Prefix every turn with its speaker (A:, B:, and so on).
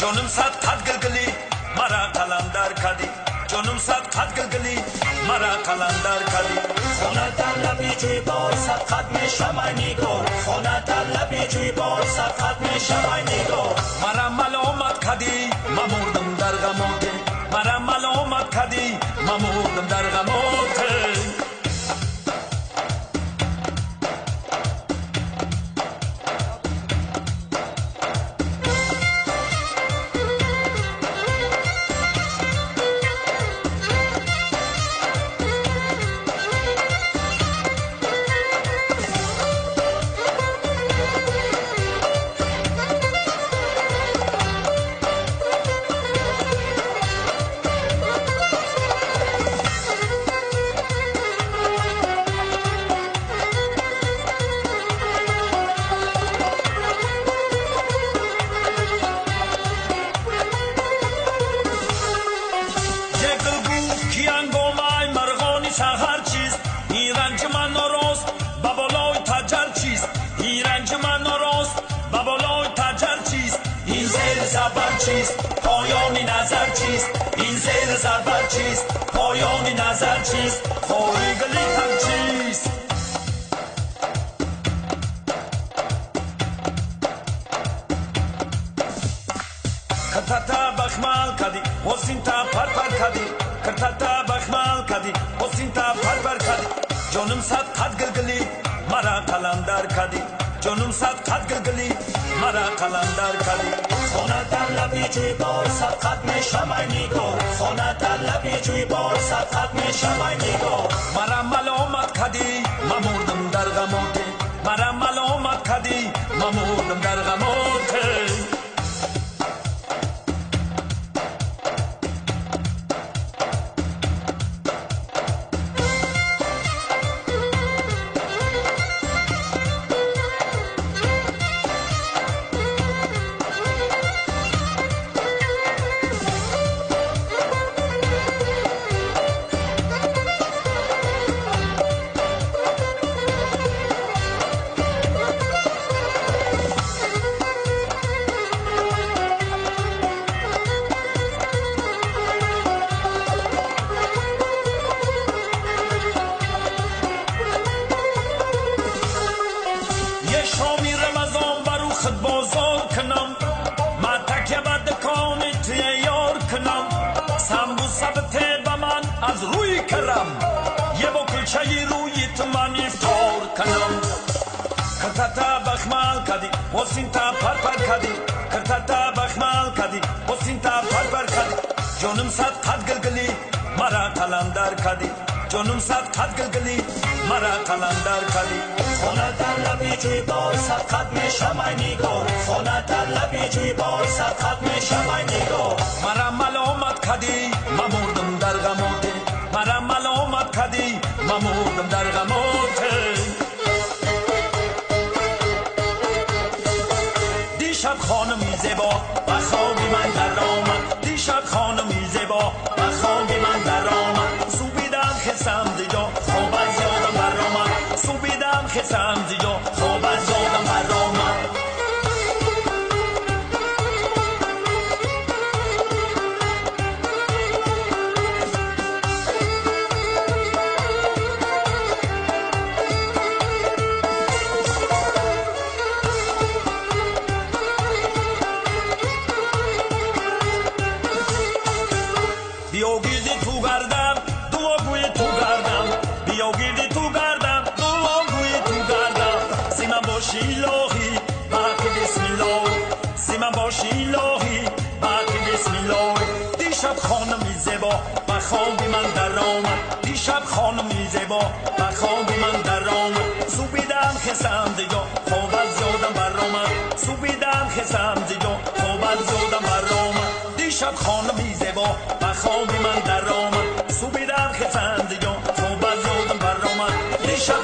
A: جانم صد قد گلگلی مرا قلندر کردی جانم صد قد گلگلی مرا قلندر کردی
B: خونه در لبی جوی بار صد قد میشم ای نگار خونه در لبی جوی بار صد قد میشم ای نگار
A: مرا ملامت کردی من مردم در غمات مرا ملامت کردی من مردم در غمات
B: پایان نظر چیست این زیر زربر چیست پایان نظر چیست
A: خورگلی تن چیست کرتتا بخمال کدی حسینتا پر کدی کرتتا بخمال کدی حسینتا پر کدی جانم صد قد گلگلی مرا قلندر کدی جانم صد قد گلگلی مرا قلندر کدی
B: خونه در لبی جوی بار صد قد میشم ای نگار خونه در لبی جوی بار صد قد میشم ای نگار
A: مرا ملامت کردی من مردم در غمات مرا ملامت کردی من مردم در غمات از روی کرم یه با کلچه روی تو من افطار کنم کرتتا بخمال کدی حسینتا پر کدی کرتتا بخمال کدی حسینتا پر کدی جانم صد قد گلگلی مرا قلندر کدی جانم صد قد گلگلی مرا قلندر کدی
B: خونه در لبی جوی بار صد قد میشم ای نگار خونه در لبی جوی بار صد قد میشم ای نگار
A: مرا ملامت کدی من مردم در غمات مرا ملامت کردی من مردم در غمات دیشب خانمی زیبا و خوابی من در آمد دیشب خانمی زیبا و خوابی من در آمد سوبیدم خستم زیجا خواب از یادم بر آمد سوبیدم خستم زیجا خواب از یادم بر آمد دیشب خانمی زیبا و خوابی من در آمد دیشب خانمی زیبا و خوابی من در آمد سوبیدم خستم زیجا خواب از یادم بر آمد سوبیدم خستم زیجا خواب از یادم بر آمد دیشب خانمی زیبا و خوابی من در آمد سوبیدم خستم زیجا خواب از یادم بر آمد دیشب